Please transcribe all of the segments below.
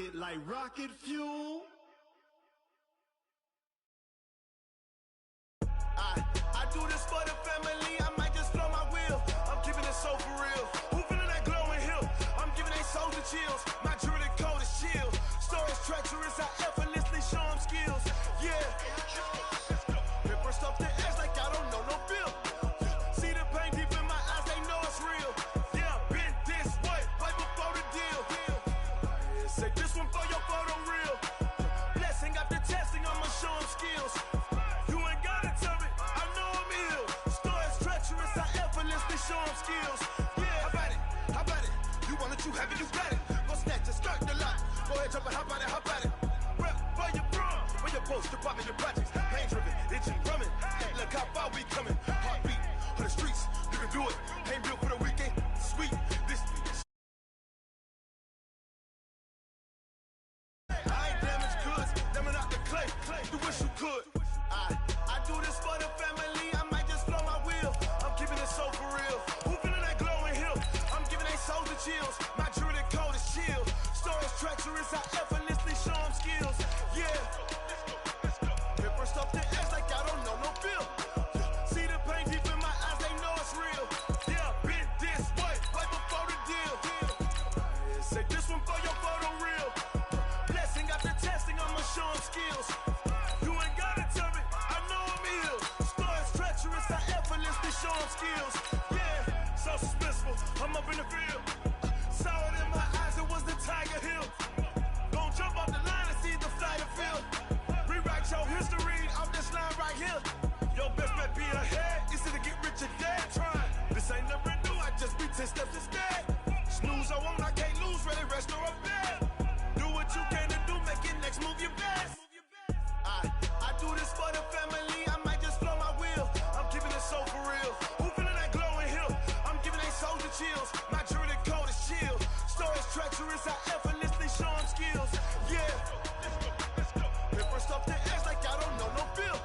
it like rocket fuel. I do this for the family, I might just blow my wheel. I'm keeping it so for real. Who feeling that glowing hill? I'm giving they soldier chills. My jewelry code is chill. Stories treacherous, I effortlessly show them skills. Yeah. Paper stuff the edge like I don't know no feel. See the pain deep in my eyes, they know it's real. Yeah, been this way, right before the deal. Say this one for your photo real. Blessing after testing, I'ma show them skills. You ain't gotta tell me, I know I'm ill. Stories treacherous, I effortlessly show them skills. Yeah, how about it? How about it? You want it, you have it, you got it. Go snatch it, start the lot. Go ahead, jump it, how about it, how about it? Rep where you from, where your post, your pop, your projects. Pain driven, itching, drumming. Look how far we coming. Heartbeat on the streets, you can do it. Ain't built for the weekend, sweet. This I ain't damaged goods, them out the clay. You wish you could. I do this for the family, I might just blow my wheel. I'm keeping it so for real. Who feeling that glowing hill? I'm giving they soldier chills. My jewelry code is chill. Stories treacherous, I effortlessly show them skills. Yeah. Paper stuff the edge like I don't know no feel. See the pain deep in my eyes, they know it's real. Yeah, been this way, right before the deal. Say this one for your photo real. Blessing after testing, I'ma show them skills. You ain't gotta tell me, I know I'm ill. Stories treacherous, I effortlessly show them skills. Yeah, so suspenseful, I'm up in the field. Saw it in my eyes, it was the Tiger Hill. Gon' jump off the line and see the flight of field. Rewrite your history off this line right here. Your best bet be ahead, easy to get rich or dead. Trying, this ain't never new, I just be 10 steps instead. Snooze I won't, I can't lose, ready, rest or up bed. Do what you can to do, make it next move your best. I do this for the family, I might just blow my wheel. I'm keeping it so for real. Who feeling that glowing hill? I'm giving they soldier chills. My jewelry code is chill. Stories treacherous, I effortlessly show them skills. Yeah. Paper stuff the edge like I don't know no feel.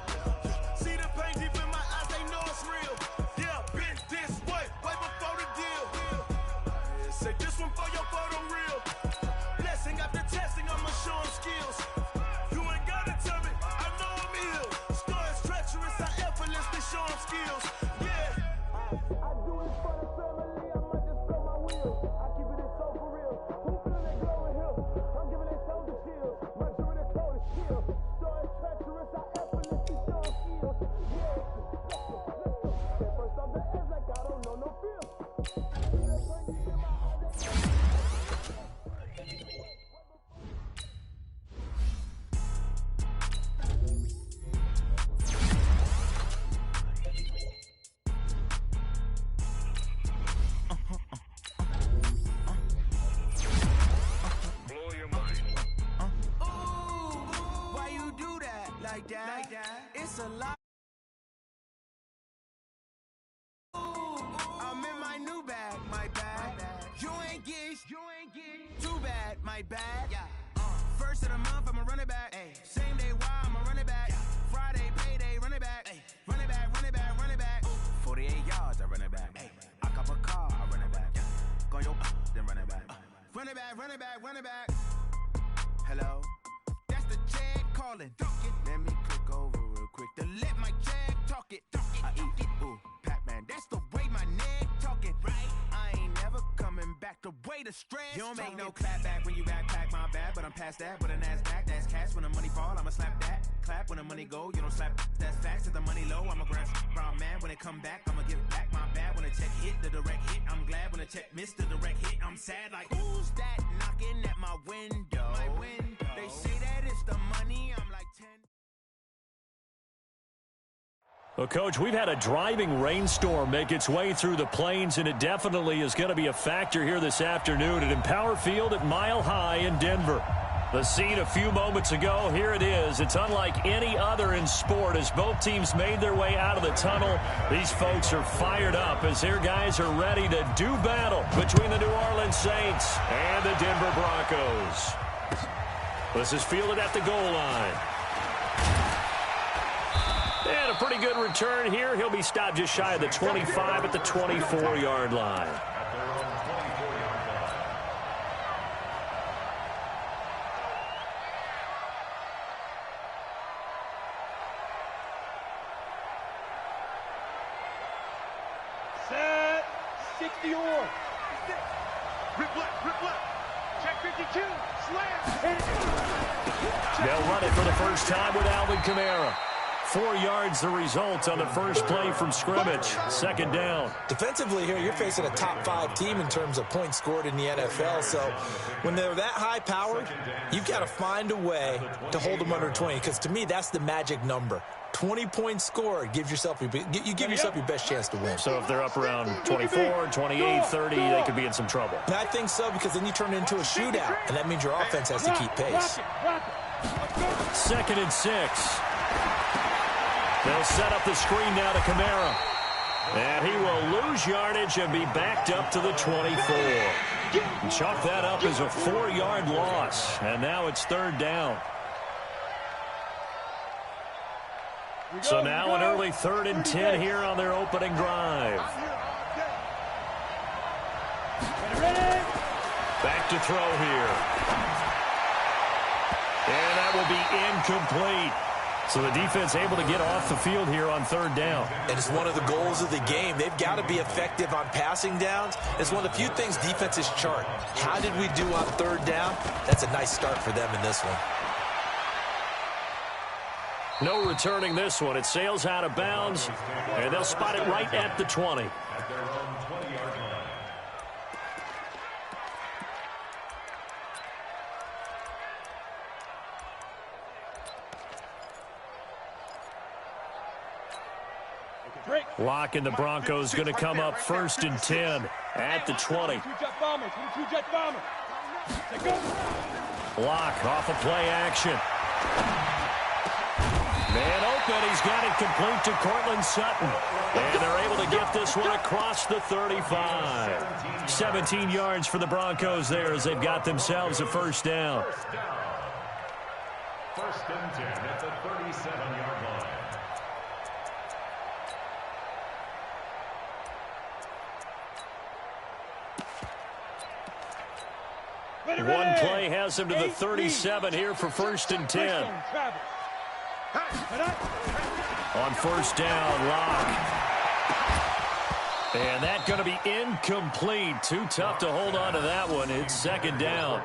See the pain deep in my eyes, they know it's real. Yeah, been this way, right before the deal. Say this one for your photo real. Blessing after testing, I'ma show them skills. You ain't gotta tell me, I know I'm ill. Stories treacherous, I effortlessly show them skills. Yeah. I do it for the family, I might just blow my wheel. I keep it so for real. Who feeling that glowing hill? I'm giving they soldier chills. My jewelry code is chill. Stories treacherous, I effortlessly show them skills. Yeah. First off the edge like I don't know no feel. Like that. It's a lot. I'm in my new bag, my bag. You ain't get too bad, my bad. First of the month, I'ma run it back. Same day, why I'ma run it back. Friday, payday, run it back. Run it back, run it back, run it back. 48 yards, I run it back. I cop a car, I run it back. Go yo, then run it back. Run it back, run it back, run it back. Hello? That's the check calling. Let me click over real quick to let my check talk it. I eat it, ooh, Pac-Man. That's the way my neck talking. Right? I ain't never coming back. The way the stress. You don't make no clap back when you backpack, my bad. But I'm past that. But an ass back, that's cash. When the money fall, I'ma slap that. Clap when the money go, you don't slap. That's facts. If the money low, I'ma grab brown man. When it come back, I'ma give back my bad. When the check hit, the direct hit. I'm glad when the check missed the direct hit. I'm sad like, who's that knocking at my window? My window. They say that it's the money. I'm like 10. Well, Coach, we've had a driving rainstorm make its way through the plains, and it definitely is going to be a factor here this afternoon at Empower Field at Mile High in Denver. The scene a few moments ago, here it is. It's unlike any other in sport as both teams made their way out of the tunnel. These folks are fired up as their guys are ready to do battle between the New Orleans Saints and the Denver Broncos. This is fielded at the goal line. And a pretty good return here. He'll be stopped just shy of the 25 at the 24-yard line. Fix the oar. Rip left. Check 52. Slam. They'll run it for the first time with Alvin Kamara. 4 yards the result on the first play from scrimmage. Second down. Defensively here, you're facing a top 5 team in terms of points scored in the NFL. So when they're that high-powered, you've got to find a way to hold them under 20. Because to me, that's the magic number. 20 points scored, you give yourself your best chance to win. So if they're up around 24, 28, 30, they could be in some trouble. And I think so, because then you turn it into a shootout, and that means your offense has to keep pace. 2nd and 6. They'll set up the screen now to Kamara. And he will lose yardage and be backed up to the 24. And chalk that up as a 4-yard loss. And now it's 3rd down. So now an early 3rd and 10 here on their opening drive. Back to throw here. And that will be incomplete. So the defense able to get off the field here on 3rd down. And it's one of the goals of the game. They've got to be effective on passing downs. It's one of the few things defenses chart. How did we do on 3rd down? That's a nice start for them in this one. No returning this one. It sails out of bounds, and they'll spot it right at the 20. Locke and the Broncos going to come up 1st and 10 at the 20. Locke off a play action. Man open, he's got it complete to Cortland Sutton. And they're able to get this one across the 35. 17 yards for the Broncos there as they've got themselves a 1st down. 1st and 10 at the 37-yard line. One play has him to the 37 here for 1st and 10. On 1st down, Locke. And that's going to be incomplete. Too tough to hold on to that one. It's 2nd down.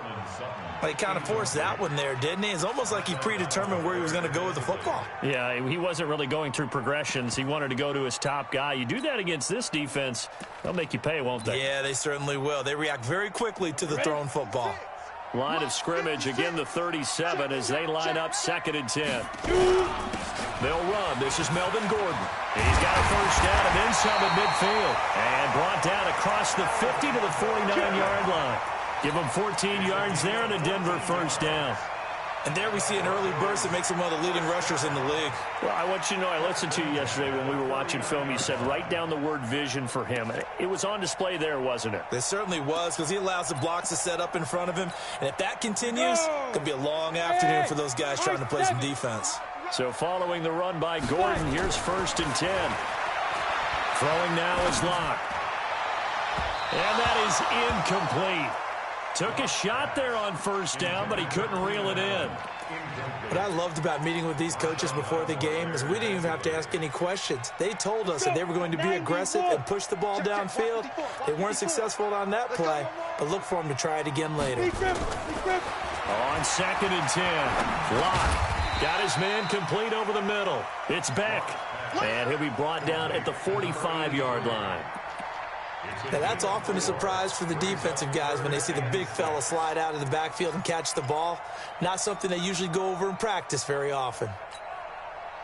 Well, he kind of forced that one there, didn't he? It's almost like he predetermined where he was going to go with the football. Yeah, he wasn't really going through progressions. He wanted to go to his top guy. You do that against this defense, they'll make you pay, won't they? Yeah, they certainly will. They react very quickly to the thrown football. Line of scrimmage, again the 37 as they line up 2nd and 10. They'll run. This is Melvin Gordon. He's got a 1st down and then some at midfield. And brought down across the 50 to the 49-yard line. Give him 14 yards there and a Denver 1st down. And there we see an early burst that makes him one of the leading rushers in the league. Well, I want you to know, I listened to you yesterday when we were watching film. You said write down the word vision for him. It was on display there, wasn't it? It certainly was, because he allows the blocks to set up in front of him. And if that continues, it's going to be a long afternoon for those guys trying to play some defense. So following the run by Gordon, here's 1st and 10. Throwing now is Locke. And that is incomplete. Took a shot there on 1st down, but he couldn't reel it in. What I loved about meeting with these coaches before the game is we didn't even have to ask any questions. They told us that they were going to be aggressive and push the ball downfield. They weren't successful on that play, but look for them to try it again later. On 2nd and 10, Locke got his man complete over the middle. It's Beck, and he'll be brought down at the 45-yard line. Now, that's often a surprise for the defensive guys when they see the big fella slide out of the backfield and catch the ball. Not something they usually go over in practice very often.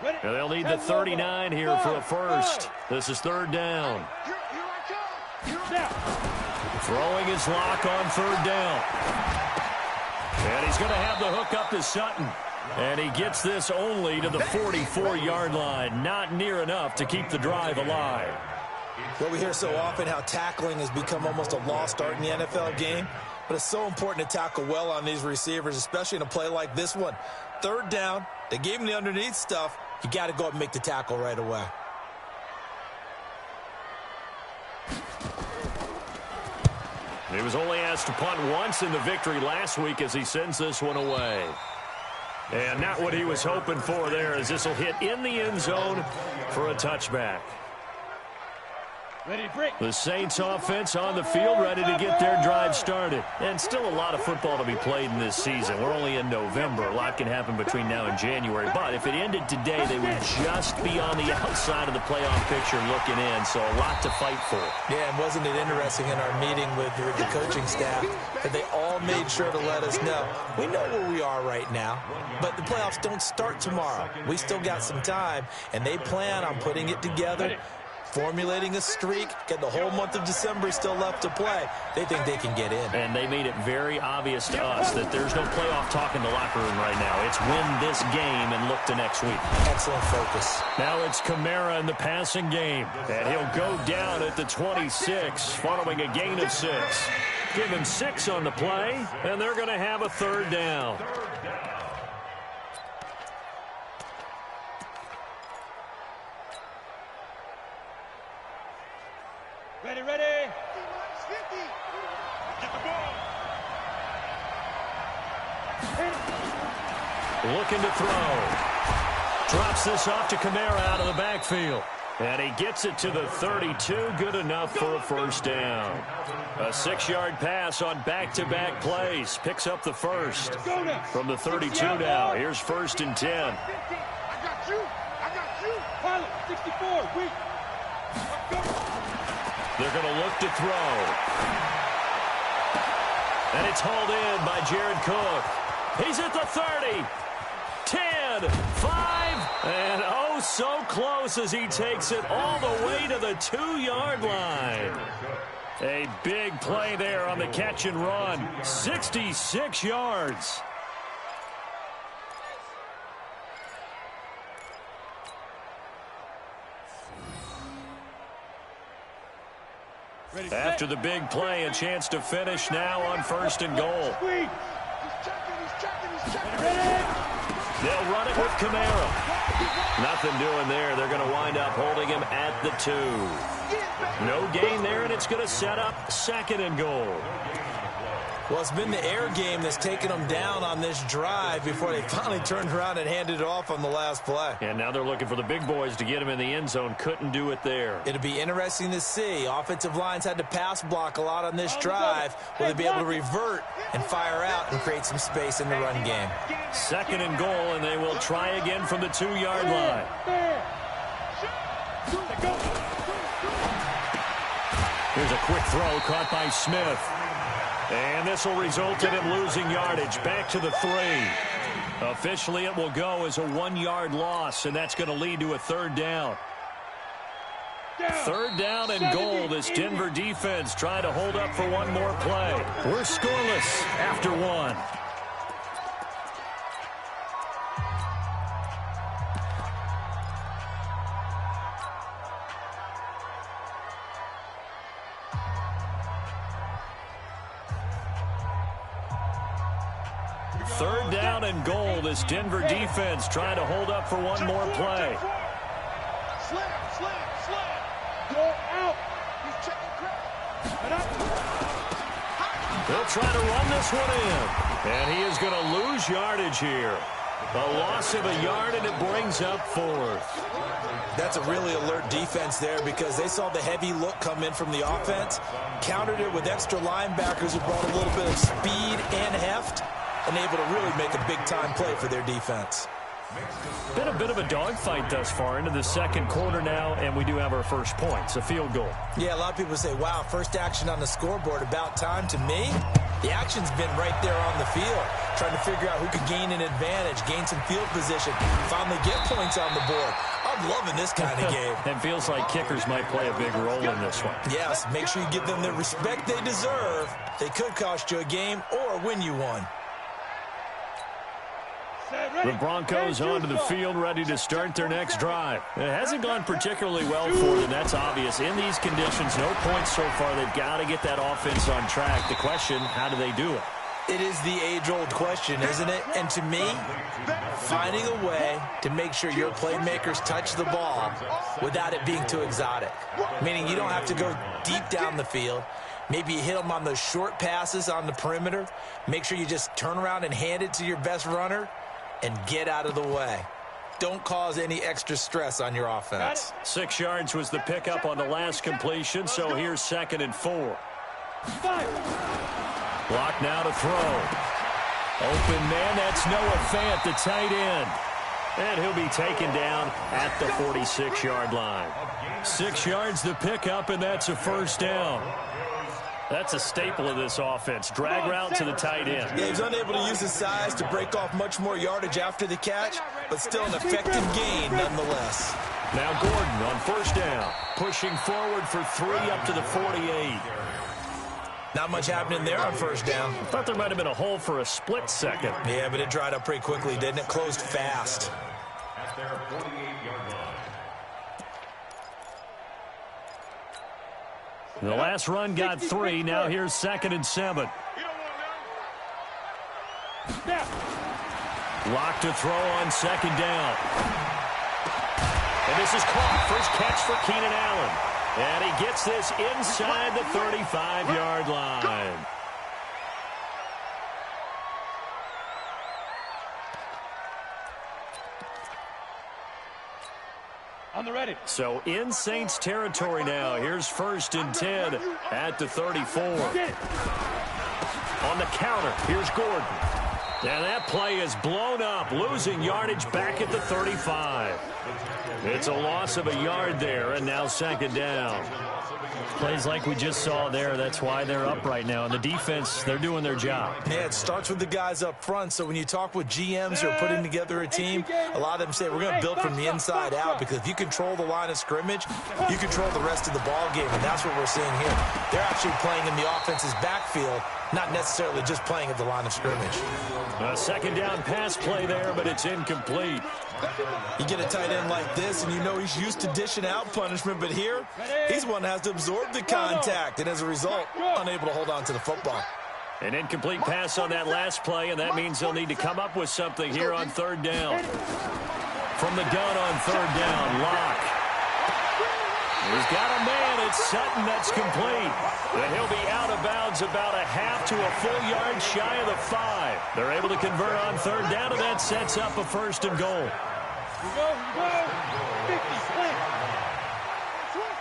And they'll need the 39 here for a 1st. This is 3rd down. Throwing his Locke on 3rd down. And he's going to have the hook up to Sutton. And he gets this only to the 44-yard line. Not near enough to keep the drive alive. Well, we hear so often how tackling has become almost a lost art in the NFL game, but it's so important to tackle well on these receivers, especially in a play like this one. 3rd down, they gave him the underneath stuff. You got to go up and make the tackle right away. He was only asked to punt once in the victory last week as he sends this one away. And not what he was hoping for there, as this will hit in the end zone for a touchback. The Saints offense on the field, ready to get their drive started. And still a lot of football to be played in this season. We're only in November. A lot can happen between now and January. But if it ended today, they would just be on the outside of the playoff picture looking in. So a lot to fight for. Yeah, and wasn't it interesting in our meeting with the coaching staff that they all made sure to let us know, we know where we are right now, but the playoffs don't start tomorrow. We still got some time, and they plan on putting it together, formulating a streak, get the whole month of December still left to play. They think they can get in. And they made it very obvious to us that there's no playoff talk in the locker room right now. It's win this game and look to next week. Excellent focus. Now it's Kamara in the passing game. And he'll go down at the 26 following a gain of 6. Give him 6 on the play, and they're going to have a third down. Ready. Get the ball. Looking to throw. Drops this off to Kamara out of the backfield. And he gets it to the 32. Good enough for a first down. A 6-yard pass on back-to-back plays. Picks up the first. From the 32 now. Here's 1st and 10. I got you. Pilot, 64. Weak. They're going to look to throw. And it's hauled in by Jared Cook. He's at the 30. 10, 5, and oh, so close as he takes it all the way to the 2-yard line. A big play there on the catch and run. 66 yards. After the big play, a chance to finish now on 1st and goal. They'll run it with Kamara. Nothing doing there. They're going to wind up holding him at the 2. No gain there, and it's going to set up 2nd and goal. Well, it's been the air game that's taken them down on this drive before they finally turned around and handed it off on the last play. And now they're looking for the big boys to get him in the end zone. Couldn't do it there. It'll be interesting to see. Offensive lines had to pass block a lot on this drive. Will they be able to revert and fire out and create some space in the run game? 2nd and goal, and they will try again from the 2-yard line. Here's a quick throw caught by Smith. And this will result in him losing yardage. Back to the 3. Officially, it will go as a 1-yard loss, and that's going to lead to a 3rd down. 3rd down and goal. This Denver defense trying to hold up for one more play. We're scoreless after 1. Third down and goal. This Denver defense trying to hold up for one more play. Slam. Go out. He's checking crowd. They'll try to run this one in. And he is going to lose yardage here. A loss of a yard, and it brings up 4th. That's a really alert defense there because they saw the heavy look come in from the offense, countered it with extra linebackers who brought a little bit of speed and heft, and able to really make a big-time play for their defense. Been a bit of a dogfight thus far into the 2nd quarter now, and we do have our first points, a field goal. Yeah, a lot of people say, wow, first action on the scoreboard, about time. To me, the action's been right there on the field, trying to figure out who could gain an advantage, gain some field position, finally get points on the board. I'm loving this kind of game. It feels like kickers might play a big role in this one. Yes, make sure you give them the respect they deserve. They could cost you a game or win you one. The Broncos onto the field, ready to start their next drive. It hasn't gone particularly well for them. That's obvious. In these conditions, no points so far. They've got to get that offense on track. The question, how do they do it? It is the age-old question, isn't it? And to me, finding a way to make sure your playmakers touch the ball without it being too exotic. Meaning you don't have to go deep down the field. Maybe you hit them on those short passes on the perimeter. Make sure you just turn around and hand it to your best runner and get out of the way. don't cause any extra stress on your offense. 6 yards was the pickup on the last completion, so here's 2nd and 4. Block now to throw. Open man, that's Noah Fant, the tight end. And he'll be taken down at the 46-yard line. 6 yards the pickup, and that's a first down. That's a staple of this offense. Drag route to the tight end. Yeah, he's unable to use his size to break off much more yardage after the catch, but still an effective gain nonetheless. Now Gordon on first down. Pushing forward for 3 up to the 48. Not much happening there on first down. Thought there might have been a hole for a split second. Yeah, but it dried up pretty quickly, didn't it? Closed fast. At their 48-yard line. The last run got 3. Now here's 2nd and 7. Lock to throw on 2nd down. And this is caught. First catch for Keenan Allen. And he gets this inside the 35-yard line. On the ready. So in Saints territory now. Here's 1st and 10 at the 34. On the counter, here's Gordon. And that play is blown up, losing yardage back at the 35. It's a loss of a yard there, and now 2nd down. Plays like we just saw there, that's why they're up right now. And the defense, they're doing their job. Yeah, it starts with the guys up front. So when you talk with GMs who are putting together a team, a lot of them say, we're going to build from the inside out, because if you control the line of scrimmage, you control the rest of the ball game, and that's what we're seeing here. They're actually playing in the offense's backfield, not necessarily just playing at the line of scrimmage. A 2nd down pass play there, but it's incomplete. You get a tight end like this, and you know he's used to dishing out punishment, but here, he's one that has to absorb the contact, and as a result, unable to hold on to the football. An incomplete pass on that last play, and that means they'll need to come up with something here on 3rd down. From the gun on 3rd down, Locke. He's got a man. It's Sutton. That's complete. And he'll be out of bounds about a half to a full yard shy of the 5. They're able to convert on 3rd down, and that sets up a 1st and goal. Here we go. 50, slant. Switch.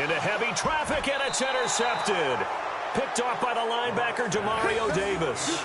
Into heavy traffic, and it's intercepted. Picked off by the linebacker, Demario Davis.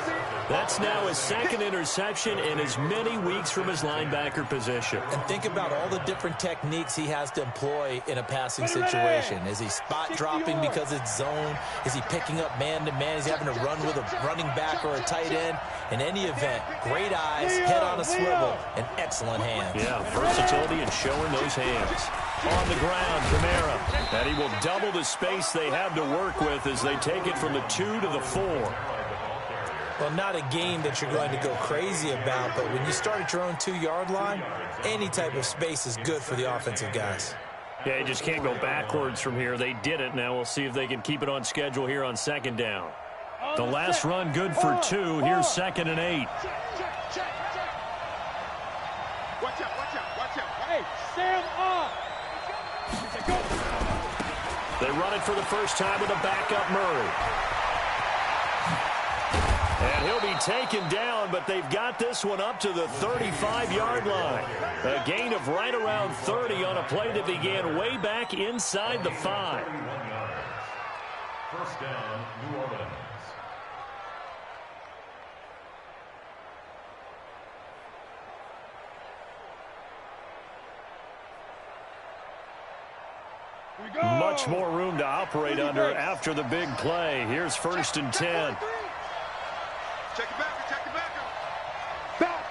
That's now his 2nd interception in as many weeks from his linebacker position. And think about all the different techniques he has to employ in a passing situation. Is he spot dropping because it's zone? Is he picking up man-to-man? Is he having to run with a running back or a tight end? In any event, great eyes, head on a swivel, and excellent hands. Yeah, versatility and showing those hands. On the ground, Kamara. And he will double the space they have to work with as they take it from the 2 to the 4. Well, not a game that you're going to go crazy about, but when you start at your own 2-yard line, any type of space is good for the offensive guys. Yeah, you just can't go backwards from here. They did it. Now we'll see if they can keep it on schedule here on 2nd down. The last run good for 2. Here's 2nd and 8. Watch out. Hey, Sam on. They run it for the first time with a backup Murray. And he'll be taken down, but they've got this one up to the 35-yard line. A gain of right around 30 on a play that began way back inside the 5. 1st down, New Orleans. Much more room to operate under after the big play. Here's 1st and 10. Check it back. Back.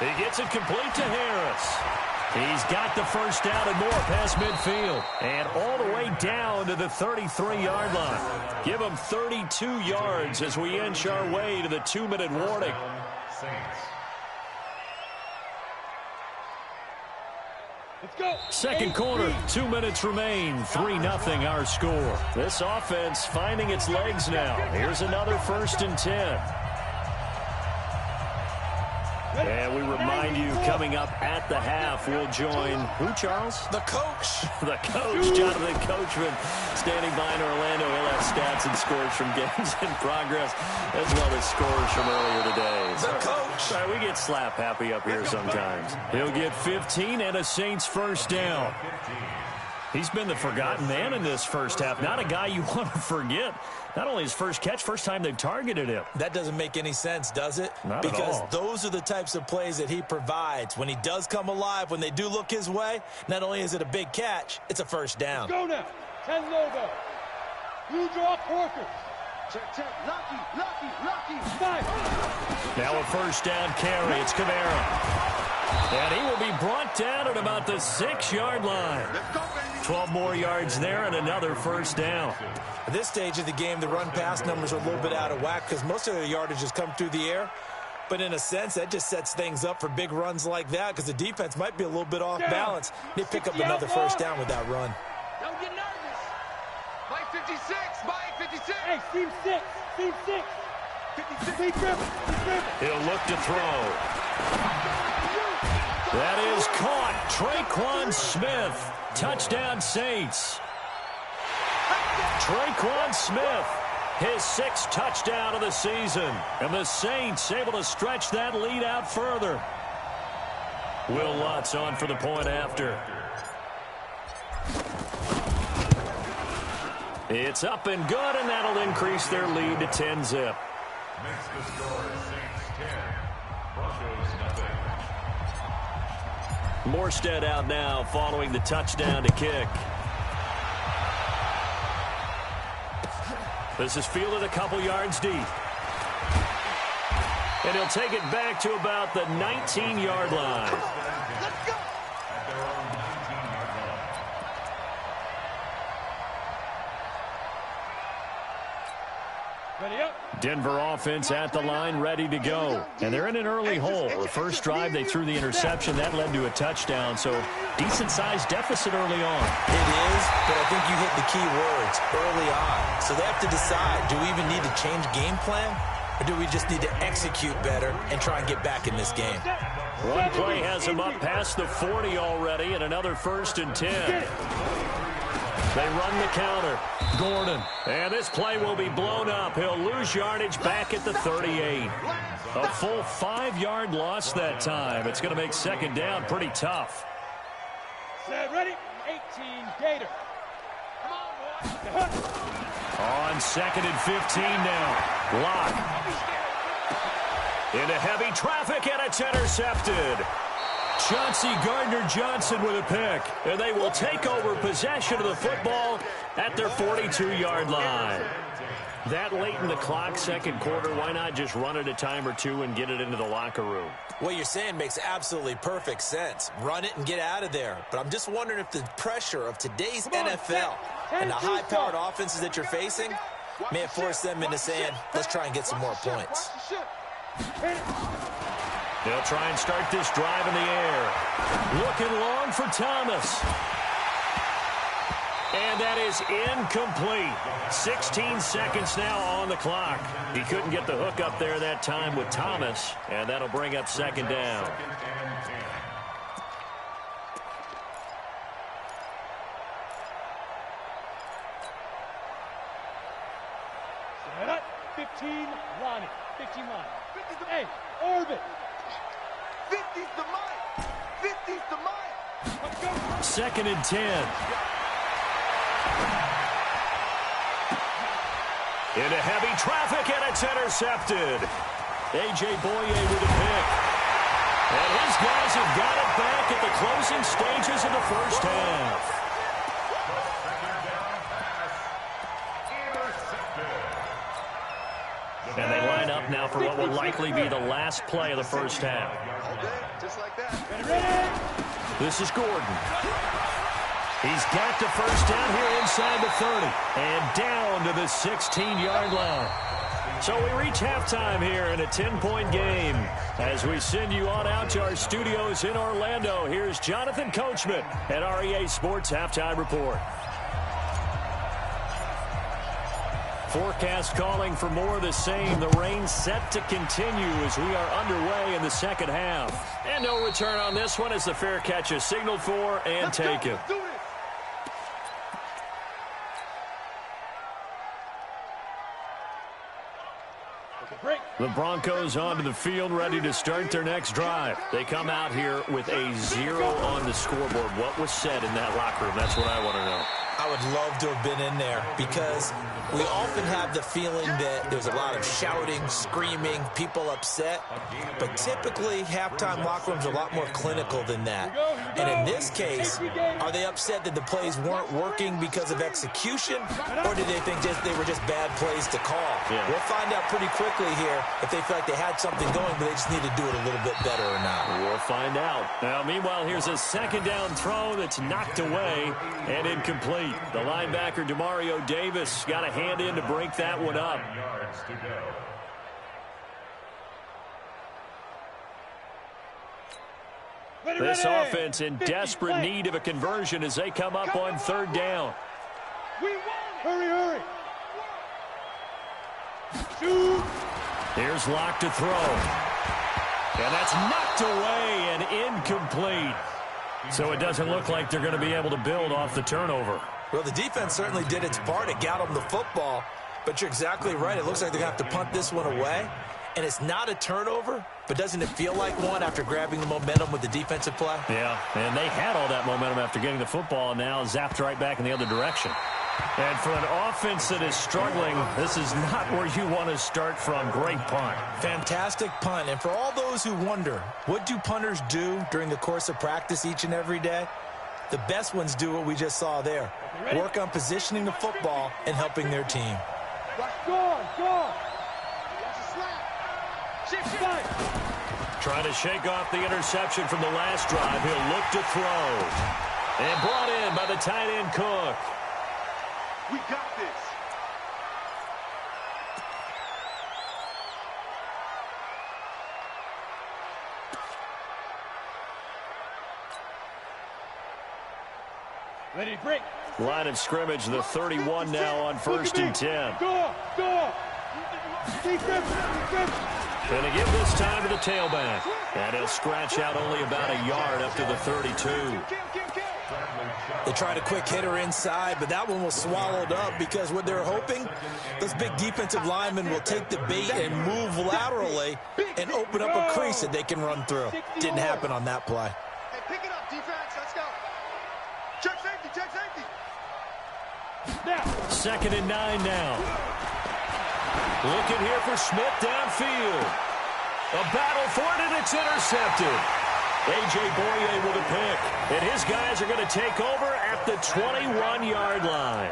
He gets it complete to Harris. He's got the 1st down and more past midfield. And all the way down to the 33-yard line. Give him 32 yards as we inch our way to the 2-minute warning. Saints. Let's go. Second quarter, 2 minutes remain, 3-0 our score. This offense finding its legs now. Here's another 1st and 10. And we remind you, coming up at the half, we'll join who, Charles? The coach. The coach, Jonathan Coachman, standing by in Orlando. He'll have stats and scores from games in progress, as well as scores from earlier today. The coach. Right, we get slap happy up here sometimes. He'll get 15 and a Saints first down. He's been the forgotten man in this first half. Not a guy you want to forget. Not only his first catch, first time they've targeted him. That doesn't make any sense, does it? Not because at all. Those are the types of plays that he provides. When he does come alive, when they do look his way, not only is it a big catch, it's a first down. Go now. 10 logo. You draw Corkers. Check. Lucky. Five. Now a first down carry. It's Kamara. And he will be brought down at about the 6-yard line. 12 more yards there and another first down. At this stage of the game, the run-pass numbers are a little bit out of whack because most of the yardage has come through the air. But in a sense, that just sets things up for big runs like that because the defense might be a little bit off balance. They pick up another first down with that run. Don't get nervous. By 56. Hey, team 6. 56. He's driven. He'll look to throw. That is caught. Traquan Smith. Touchdown Saints. Traquan Smith, his 6th touchdown of the season. And the Saints able to stretch that lead out further. Will Lutz on for the point after. It's up and good, and that'll increase their lead to 10-zip. Makes the score Saints 10, Broncos nothing. Morstead out now following the touchdown to kick. This is fielded a couple yards deep. And he'll take it back to about the 19-yard line. Let's go. At their own 19-yard line. Ready up. Denver offense at the line, ready to go. And they're in an early hole. The first drive, they threw the interception. That led to a touchdown, so decent-sized deficit early on. It is, but I think you hit the key words, early on. So they have to decide, do we even need to change game plan, or do we just need to execute better and try and get back in this game? One play has him up past the 40 already, and another 1st and 10. They run the counter. Gordon. And this play will be blown up. He'll lose yardage back at the 38. A full 5-yard loss that time. It's going to make 2nd down pretty tough. Set, ready. 18, Gator. Come on, boy. On 2nd and 15 now. Lock. Into heavy traffic, and it's intercepted. Chauncey Gardner-Johnson with a pick. And they will take over possession of the football at their 42-yard line. That late in the clock, 2nd quarter, why not just run it a time or two and get it into the locker room? What you're saying makes absolutely perfect sense. Run it and get out of there. But I'm just wondering if the pressure of today's NFL and the high-powered offenses that you're facing may have forced them into saying, let's try and get some more points. They'll try and start this drive in the air. Looking long for Thomas. And that is incomplete. 16 seconds now on the clock. He couldn't get the hook up there that time with Thomas, and that'll bring up 2nd down. Set up. 15, Lonnie. 15 line. Hey, Orbit. 50's the mic. 50's the mic. Let's go. 2nd and 10. Into heavy traffic, and it's intercepted. AGdaBully's with a pick. And his guys have got it back at the closing stages of the first half. And they line up now for what will likely be the last play of the first half. Just like that. Ready. This is Gordon. He's got the first down here inside the 30. And down to the 16-yard line. So we reach halftime here in a 10-point game. As we send you on out to our studios in Orlando, here's Jonathan Coachman at REA Sports Halftime Report. Forecast calling for more of the same. The rain set to continue as we are underway in the second half. And no return on this one as the fair catch is signaled for and taken. The Broncos onto the field, ready to start their next drive. They come out here with a 0 on the scoreboard. What was said in that locker room? That's what I want to know. I would love to have been in there because we often have the feeling that there's a lot of shouting, screaming, people upset. But typically, halftime locker rooms are a lot more clinical than that. And in this case, are they upset that the plays weren't working because of execution? Or did they think they were just bad plays to call? Yeah. We'll find out pretty quickly here if they feel like they had something going, but they just need to do it a little bit better or not. We'll find out. Now, meanwhile, here's a second down throw that's knocked away and incomplete. The linebacker, Demario Davis, got a hand in to break that one up. This offense in desperate need of a conversion as they come up on third down. Hurry. Shoot. Here's Locke to throw. And that's knocked away and incomplete. So it doesn't look like they're going to be able to build off the turnover. Well, the defense certainly did its part. It got them the football. But you're exactly right. It looks like they're going to have to punt this one away. And it's not a turnover, but doesn't it feel like one after grabbing the momentum with the defensive play? Yeah, and they had all that momentum after getting the football, and now zapped right back in the other direction. And for an offense that is struggling, this is not where you want to start from. Great punt. Fantastic punt. And for all those who wonder, what do punters do during the course of practice each and every day? The best ones do what we just saw there. Work on positioning the football and helping their team. Go. Trying to shake off the interception from the last drive. He'll look to throw. And brought in by the tight end Cook. We got this. Ready to break. Line of scrimmage, the 31 now on 1st and 10. Go. Going to give this time to the tailback. And he'll scratch out only about a yard up to the 32. They tried a quick hitter inside, but that one was swallowed up because what they're hoping, those big defensive linemen will take the bait and move laterally and open up a crease that they can run through. Didn't happen on that play. Hey, pick it up, defense. Let's go. Check safety. Now. 2nd and 9 now. Looking here for Smith downfield. A battle for it, and it's intercepted. AGdaBully's with a pick. And his guys are going to take over at the 21-yard line.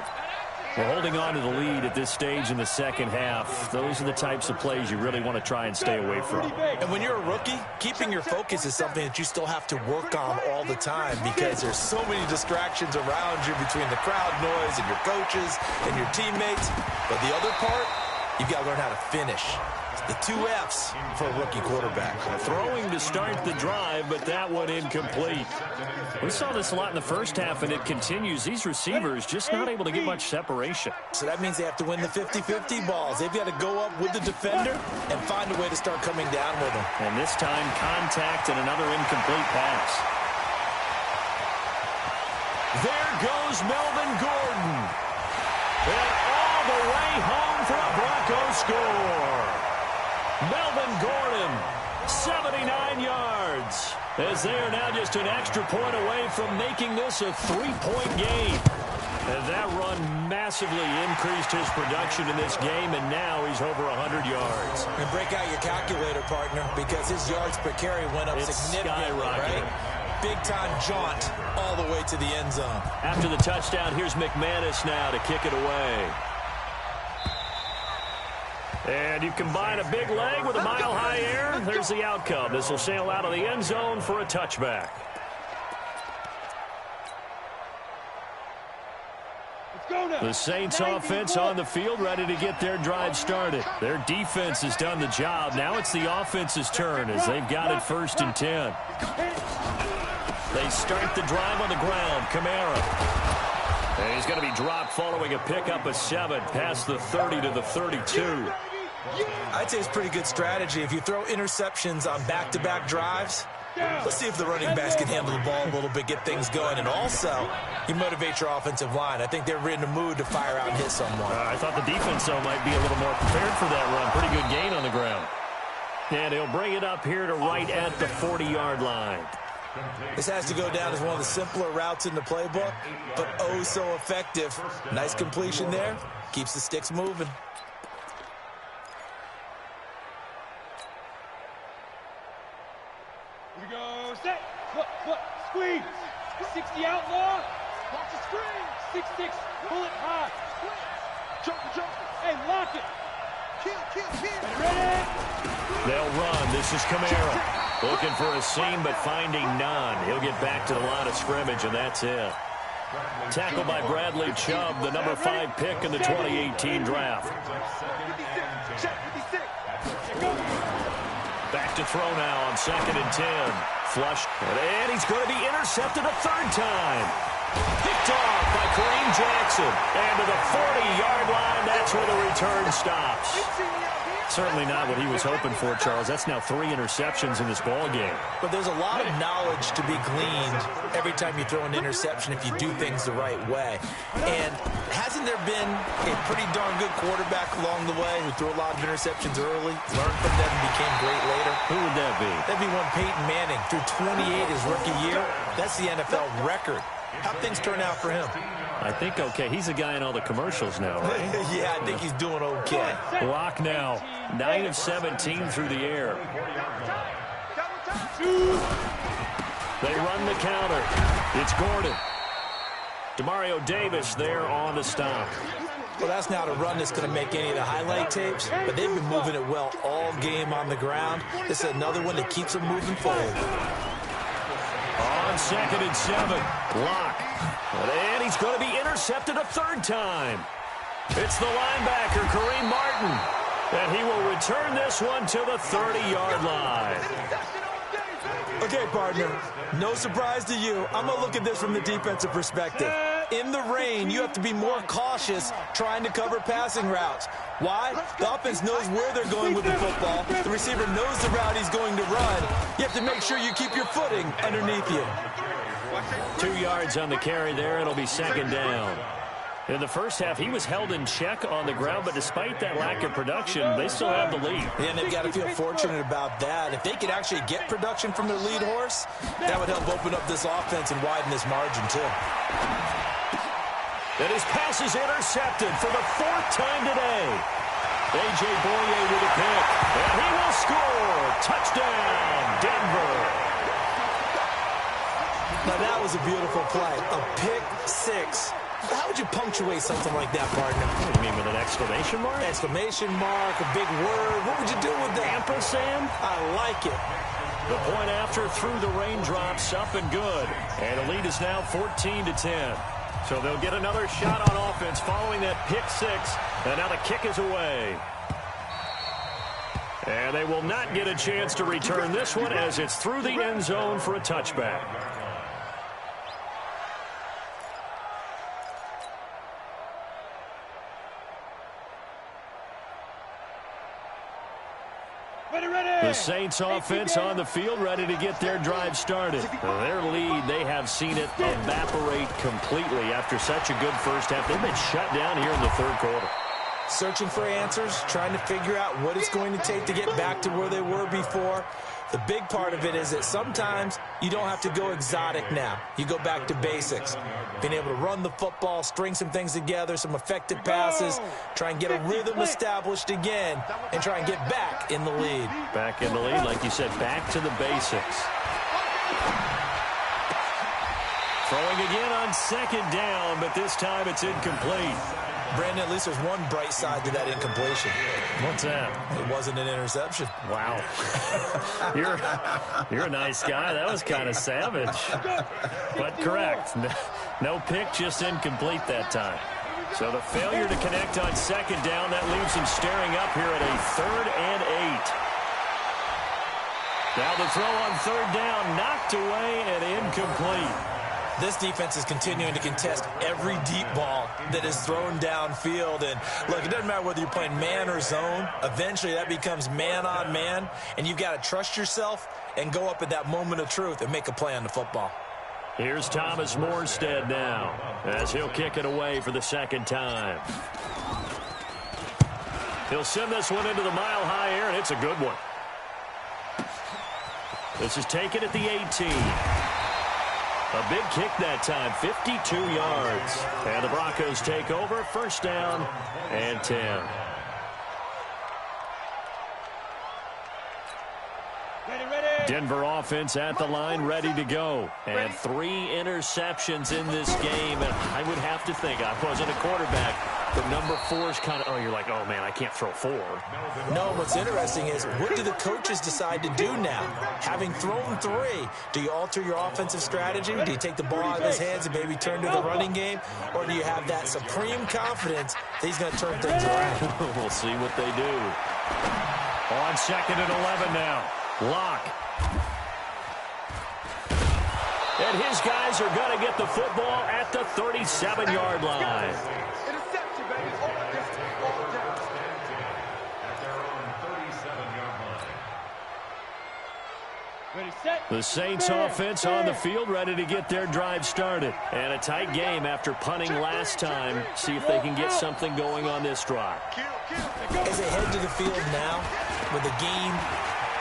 We're holding on to the lead at this stage in the second half. Those are the types of plays you really want to try and stay away from. And when you're a rookie, keeping your focus is something that you still have to work on all the time because there's so many distractions around you between the crowd noise and your coaches and your teammates. But the other part, you've got to learn how to finish. The 2 F's for a rookie quarterback. Throwing to start the drive, but that one incomplete. We saw this a lot in the first half, and it continues. These receivers just not able to get much separation. So that means they have to win the 50-50 balls. They've got to go up with the defender and find a way to start coming down with them. And this time, contact and another incomplete pass. There goes Melvin Gordon. And all the way home for a Bronco score. Melvin Gordon, 79 yards, as they are now just an extra point away from making this a 3-point game. And that run massively increased his production in this game, and now he's over 100 yards. And break out your calculator, partner, because his yards per carry went up significantly, right? Big-time jaunt all the way to the end zone. After the touchdown, here's McManus now to kick it away. And you combine a big leg with a mile-high air, there's the outcome. This will sail out of the end zone for a touchback. The Saints offense on the field, ready to get their drive started. Their defense has done the job. Now it's the offense's turn as they've got it 1st and 10. They start the drive on the ground. Kamara. And he's going to be dropped following a pickup of 7 past the 30 to the 32. I'd say it's pretty good strategy. If you throw interceptions on back-to-back drives, let's see if the running backs can handle the ball a little bit, get things going. And also, you motivate your offensive line. I think they're in the mood to fire out and hit someone. I thought the defense, though, might be a little more prepared for that run. Pretty good gain on the ground. And he'll bring it up here to right at the 40-yard line. This has to go down as one of the simpler routes in the playbook, but oh so effective. Nice completion there. Keeps the sticks moving. Here we go. Set. Foot. Squeeze. 60 outlaw. Watch the screen. 6-6. Pull it high. Jump. Hey, lock it. Kill. Ready? They'll run. This is Camara. Looking for a seam, but finding none. He'll get back to the line of scrimmage, and that's it. Tackled by Bradley Chubb, the number 5 pick in the 2018 draft. Back to throw now on 2nd and 10. Flush. And he's going to be intercepted a 3rd time. Picked off by Kareem Jackson. And to the 40-yard line, that's where the return stops. Certainly not what he was hoping for, Charles. That's now 3 interceptions in this ball game. But there's a lot of knowledge to be gleaned every time you throw an interception if you do things the right way. And hasn't there been a pretty darn good quarterback along the way who threw a lot of interceptions early, learned from them, and became great later? Who would that be? That'd be one Peyton Manning. Threw 28 his rookie year. That's the NFL record. How'd things turn out for him? I think okay. He's a guy in all the commercials now, right? Yeah, I think he's doing okay. Block now. 9 of 17 through the air. They run the counter. It's Gordon. Demario Davis there on the stop. Well, that's not a run that's going to make any of the highlight tapes, but they've been moving it well all game on the ground. This is another one that keeps them moving forward. On 2nd and 7. Block. And he's going to be intercepted a 3rd time. It's the linebacker, Kareem Martin. And he will return this one to the 30-yard line. Okay, partner, no surprise to you. I'm going to look at this from the defensive perspective. In the rain, you have to be more cautious trying to cover passing routes. Why? The offense knows where they're going with the football. The receiver knows the route he's going to run. You have to make sure you keep your footing underneath you. 2 yards on the carry there. It'll be 2nd down. In the first half, he was held in check on the ground, but despite that lack of production, they still have the lead. And they've got to feel fortunate about that. If they could actually get production from their lead horse, that would help open up this offense and widen this margin, too. And his pass is intercepted for the 4th time today. AGdaBully's with a pick, and he will score. Touchdown, Denver. Now, that was a beautiful play. A pick 6. How would you punctuate something like that, partner? What do you mean, with an exclamation mark? Exclamation mark, a big word. What would you do with that? Ampersand? I like it. The point after through the raindrops, up and good. And the lead is now 14-10. So they'll get another shot on offense following that pick 6. And now the kick is away. And they will not get a chance to return this one as it's through the end zone for a touchback. The Saints offense on the field, ready to get their drive started. Their lead, they have seen it evaporate completely after such a good first half. They've been shut down here in the 3rd quarter. Searching for answers, trying to figure out what it's going to take to get back to where they were before. The big part of it is that sometimes you don't have to go exotic now. You go back to basics. Being able to run the football, string some things together, some effective passes, try and get a rhythm established again, and try and get back in the lead. Back in the lead, like you said, back to the basics. Throwing again on 2nd down, but this time it's incomplete. Brandon, at least there's one bright side to that incompletion. What's that? It wasn't an interception. Wow. You're a nice guy. That was kind of savage. But correct. No pick, just incomplete that time. So the failure to connect on 2nd down, that leaves him staring up here at a 3rd and 8. Now the throw on 3rd down, knocked away and incomplete. This defense is continuing to contest every deep ball that is thrown downfield. And, look, it doesn't matter whether you're playing man or zone. Eventually, that becomes man on man, and you've got to trust yourself and go up at that moment of truth and make a play on the football. Here's Thomas Morstead now as he'll kick it away for the second time. He'll send this one into the mile-high air, and it's a good one. This is taken at the 18. A big kick that time, 52 yards. And the Broncos take over, first down and 10. Denver offense at the line, ready to go. And 3 interceptions in this game. And I would have to think, I wasn't a quarterback, but number 4 is kind of, oh, you're like, oh, man, I can't throw 4. No, what's interesting is, what do the coaches decide to do now? Having thrown 3, do you alter your offensive strategy? Do you take the ball out of his hands and maybe turn to the running game? Or do you have that supreme confidence that he's going to turn things around? We'll see what they do. On 2nd and 11 now. Lock. And his guys are going to get the football at the 37-yard line. Interception, baby. All down. At their own 37-yard line. Ready, set. The Saints offense on the field, ready to get their drive started. And a tight game after punting last time. See if they can get something going on this drive. As they head to the field now, with the game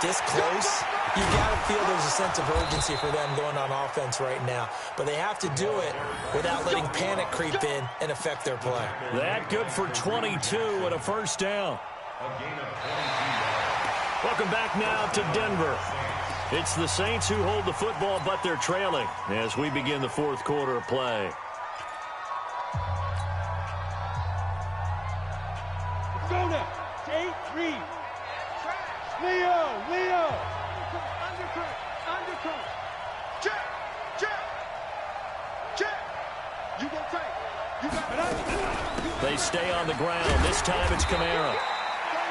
this close, you got to feel there's a sense of urgency for them going on offense right now. But they have to do it without letting panic creep in and affect their play. That good for 22 and a first down. Welcome back now to Denver. It's the Saints who hold the football, but they're trailing as we begin the fourth quarter of play. Let's go now. 8-3. Leo. Undercut. Check. You go tight. You got it. They stay on the ground. This time it's Kamara.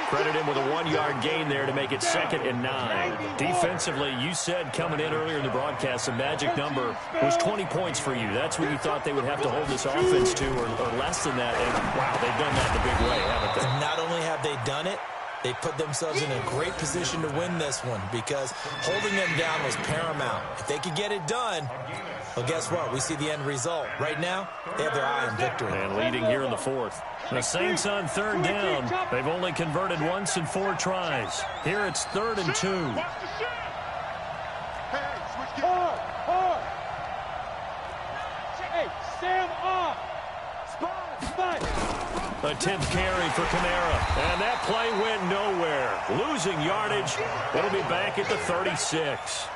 Credit him with a 1-yard gain there to make it 2nd and 9. Defensively, you said coming in earlier in the broadcast, the magic number was 20 points for you. That's what you thought they would have to hold this offense to, or less than that. And, wow, they've done that in a big way, haven't they? Not only have they done it, they put themselves in a great position to win this one because holding them down was paramount. If they could get it done, well, guess what? We see the end result. Right now, they have their eye on victory. And leading here in the fourth. The Saints on 3rd down. They've only converted once in 4 tries. Here it's 3rd and 2. Hard. Hey, Sam off. Spot. A 10th carry for Kamara. And that play went nowhere. Losing yardage. It'll be back at the 36.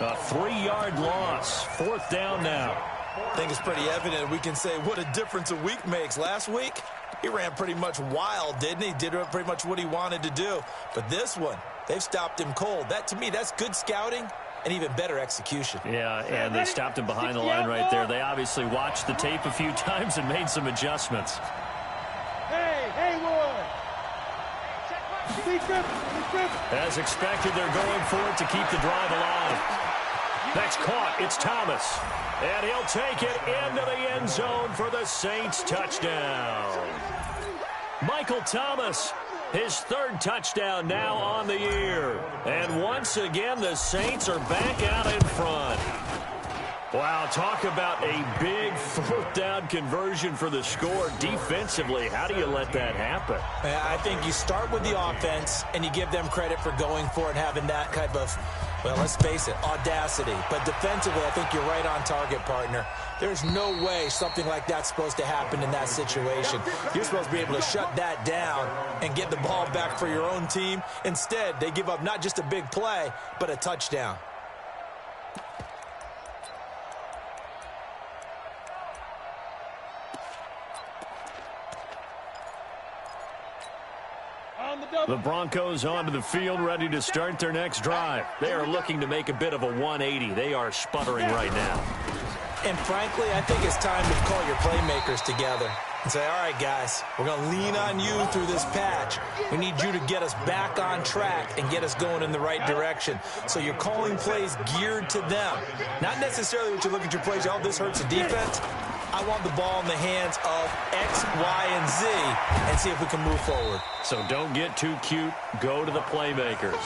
A 3-yard loss. 4th down now. I think it's pretty evident we can say what a difference a week makes. Last week, he ran pretty much wild, didn't he? Did pretty much what he wanted to do. But this one, they've stopped him cold. That, to me, that's good scouting and even better execution. Yeah, and they stopped him behind the line right there. They obviously watched the tape a few times and made some adjustments. Hey, Haywood. As expected, they're going for it to keep the drive alive. That's caught. It's Thomas. And he'll take it into the end zone for the Saints touchdown. Michael Thomas, his 3rd touchdown now on the year. And once again, the Saints are back out in front. Wow, talk about a big 4th down conversion for the score. Defensively, how do you let that happen? I think you start with the offense, and you give them credit for going for it, having that type of, well, let's face it, audacity. But defensively, I think you're right on target, partner. There's no way something like that's supposed to happen in that situation. You're supposed to be able to shut that down and get the ball back for your own team. Instead, they give up not just a big play, but a touchdown. The Broncos onto the field, ready to start their next drive. They are looking to make a bit of a 180. They are sputtering right now. And frankly, I think it's time to call your playmakers together. and say, all right, guys, we're going to lean on you through this patch. We need you to get us back on track and get us going in the right direction. So you're calling plays geared to them. Not necessarily what you look at your plays, oh, this hurts the defense. I want the ball in the hands of X, Y, and Z and see if we can move forward. So don't get too cute. Go to the playmakers.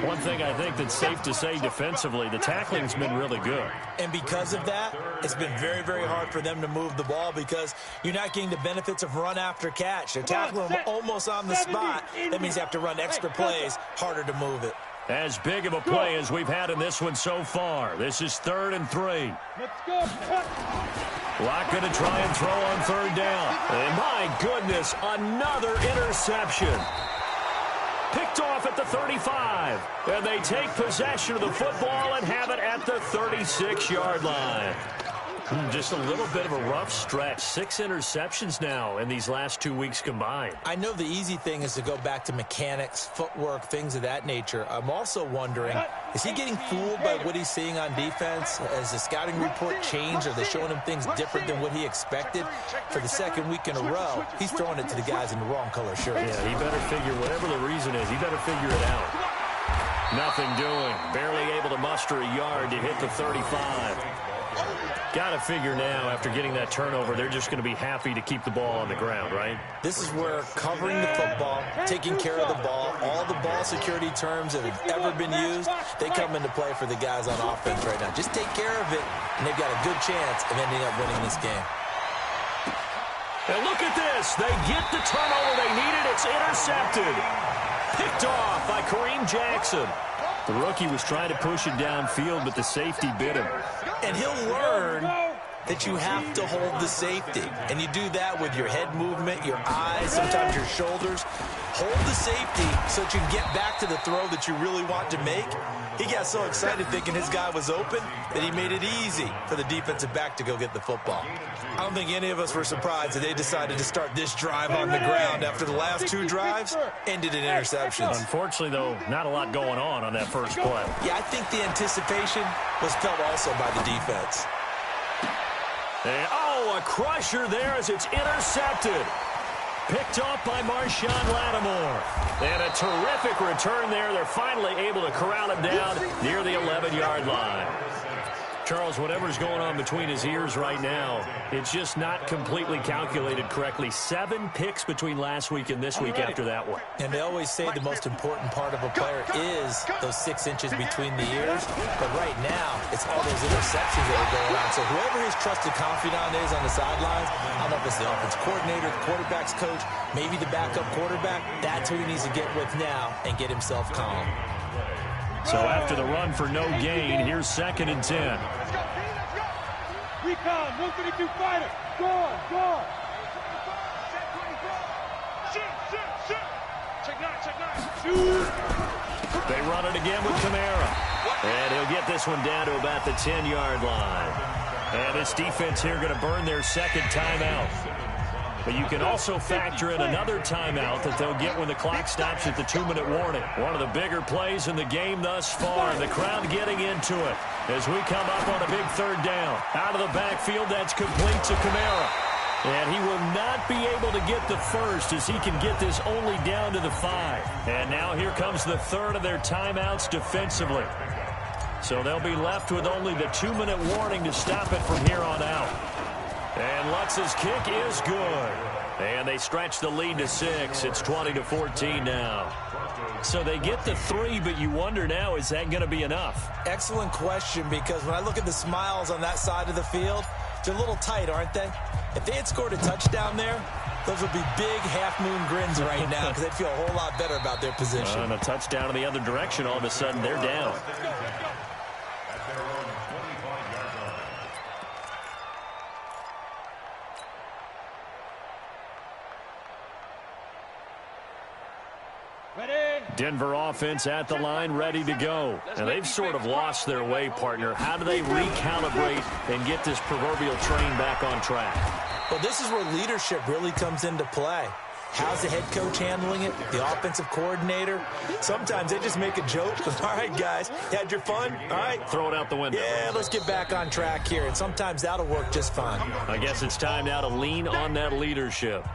One thing I think that's safe to say defensively, the tackling's been really good. And because of that, it's been very, very hard for them to move the ball because you're not getting the benefits of run after catch. They're tackling them almost on the spot. That means you have to run extra plays, harder to move it. As big of a play as we've had in this one so far. This is 3rd and 3. Let's go. Locke going to try and throw on 3rd down. And my goodness, another interception. Picked off at the 35. And they take possession of the football and have it at the 36-yard line. Just a little bit of a rough stretch. 6 interceptions now in these last 2 weeks combined. I know the easy thing is to go back to mechanics, footwork, things of that nature. I'm also wondering, is he getting fooled by what he's seeing on defense? Has the scouting report changed? Are they showing him things different than what he expected? For the 2nd week in a row, he's throwing it to the guys in the wrong color shirts. Yeah, he better figure, whatever the reason is, he better figure it out. Nothing doing. Barely able to muster a yard to hit the 35. Got to figure now, after getting that turnover, they're just going to be happy to keep the ball on the ground, right? This is where covering the football, taking care of the ball, all the ball security terms that have ever been used, they come into play for the guys on offense right now. Just take care of it, and they've got a good chance of ending up winning this game. And look at this. They get the turnover they needed. It's intercepted. Picked off by Kareem Jackson. The rookie was trying to push it downfield, but the safety bit him. And he'll learn that you have to hold the safety. And you do that with your head movement, your eyes, sometimes your shoulders. Hold the safety so that you can get back to the throw that you really want to make. He got so excited thinking his guy was open that he made it easy for the defensive back to go get the football. I don't think any of us were surprised that they decided to start this drive on the ground after the last 2 drives ended in interceptions. Unfortunately, though, not a lot going on that first play. Yeah, I think the anticipation was felt also by the defense. And, a crusher there as it's intercepted. Picked off by Marshawn Lattimore. And a terrific return there. They're finally able to corral him down near the 11-yard line. Charles, whatever's going on between his ears right now, it's just not completely calculated correctly. 7 picks between last week and this week after that one. And they always say the most important part of a player is those 6 inches between the ears. But right now, it's all those interceptions that are going on. So whoever his trusted confidant is on the sidelines, I don't know if it's the offensive coordinator, the quarterback's coach, maybe the backup quarterback, that's who he needs to get with now and get himself calm. So after the run for no gain, here's 2nd and 10. Recon, 132 fighter. Guard. Check 9. They run it again with Kamara. And he'll get this one down to about the 10-yard line. And this defense here going to burn their 2nd timeout. But you can also factor in another timeout that they'll get when the clock stops at the 2-minute warning. One of the bigger plays in the game thus far. And the crowd getting into it as we come up on a big 3rd down. Out of the backfield, that's complete to Kamara. And he will not be able to get the first as he can get this only down to the 5. And now here comes the 3rd of their timeouts defensively. So they'll be left with only the 2-minute warning to stop it from here on out. And Lutz's kick is good. And they stretch the lead to 6. It's 20-14 now. So they get the 3, but you wonder now, is that going to be enough? Excellent question, because when I look at the smiles on that side of the field, they're a little tight, aren't they? If they had scored a touchdown there, those would be big half-moon grins right now because they'd feel a whole lot better about their position. And a touchdown in the other direction, all of a sudden, they're down. Denver offense at the line, ready to go. And they've sort of lost their way, partner. How do they recalibrate and get this proverbial train back on track? Well, this is where leadership really comes into play. How's the head coach handling it? The offensive coordinator? Sometimes they just make a joke. All right, guys, you had your fun? All right. Throw it out the window. Yeah, let's get back on track here, and sometimes that'll work just fine. I guess it's time now to lean on that leadership.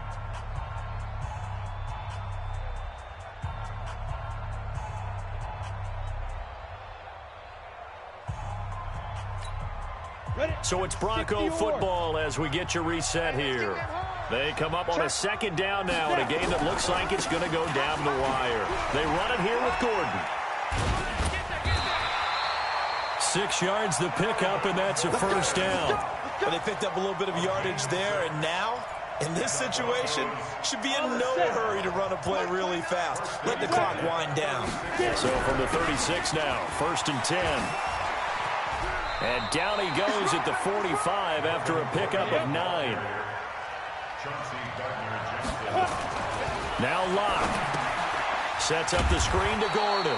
So it's Bronco football as we get you reset here. They come up on a second down now in a game that looks like it's going to go down the wire. They run it here with Gordon. 6 yards the pickup, and that's a first down. Well, they picked up a little bit of yardage there, and now, in this situation, should be in no hurry to run a play really fast. Let the clock wind down. So from the 36 now, 1st and 10. And down he goes at the 45 after a pickup of 9. Now Locke sets up the screen to Gordon.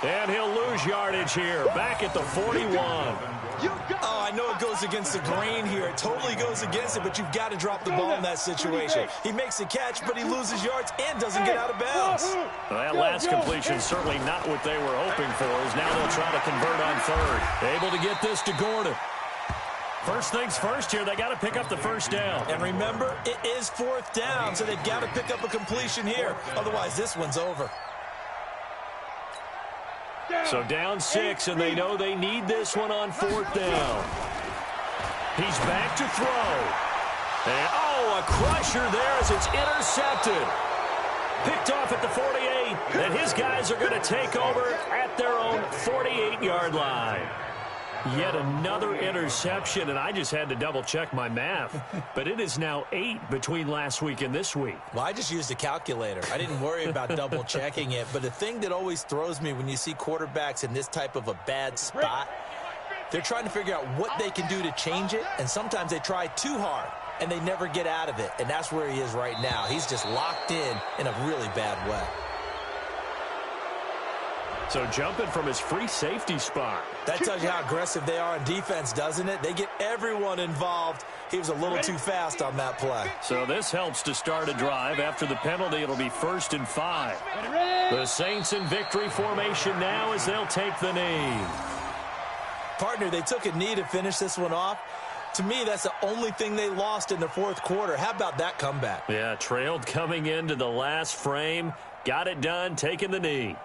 And he'll lose yardage here, back at the 41. Oh, I know it goes against the grain here. It totally goes against it, but you've got to drop the ball in that situation. He makes a catch, but he loses yards and doesn't get out of bounds. Well, that last completion certainly not what they were hoping for, as now they'll try to convert on 3rd. Able to get this to Gordon. First things first here, they got to pick up the first down. And remember, it is 4th down, so they've got to pick up a completion here. Otherwise, this one's over. So down 6, and they know they need this one on 4th down. He's back to throw. And, oh, a crusher there as it's intercepted. Picked off at the 48, and his guys are going to take over at their own 48-yard line. Yet another interception, and I just had to double-check my math. But it is now 8 between last week and this week. Well, I just used a calculator. I didn't worry about double-checking it. But the thing that always throws me when you see quarterbacks in this type of a bad spot, they're trying to figure out what they can do to change it, and sometimes they try too hard, and they never get out of it. And that's where he is right now. He's just locked in a really bad way. So jumping from his free safety spot. That tells you how aggressive they are on defense, doesn't it? They get everyone involved. He was a little too fast on that play. So this helps to start a drive. After the penalty, it'll be 1st and 5. The Saints in victory formation now as they'll take the knee. Partner, they took a knee to finish this one off. To me, that's the only thing they lost in the 4th quarter. How about that comeback? Yeah, trailed coming into the last frame. Got it done, taking the knee.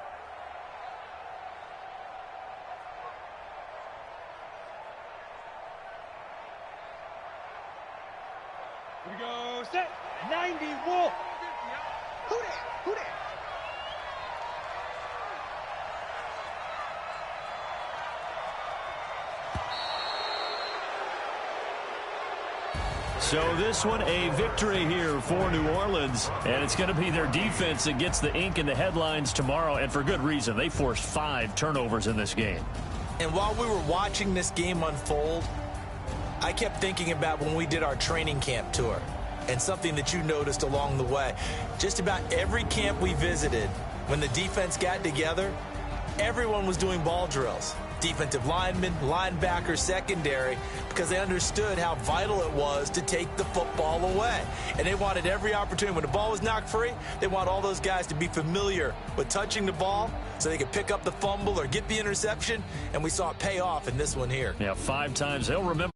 Here we go, set, 90, Wolf. Who that? Who that? So this one, a victory here for New Orleans, and it's going to be their defense that gets the ink in the headlines tomorrow, and for good reason. They forced 5 turnovers in this game. And while we were watching this game unfold, I kept thinking about when we did our training camp tour and something that you noticed along the way. Just about every camp we visited, when the defense got together, everyone was doing ball drills. Defensive linemen, linebackers, secondary, because they understood how vital it was to take the football away. And they wanted every opportunity. When the ball was knocked free, they want all those guys to be familiar with touching the ball so they could pick up the fumble or get the interception, and we saw it pay off in this one here. Yeah, 5 times. They'll remember.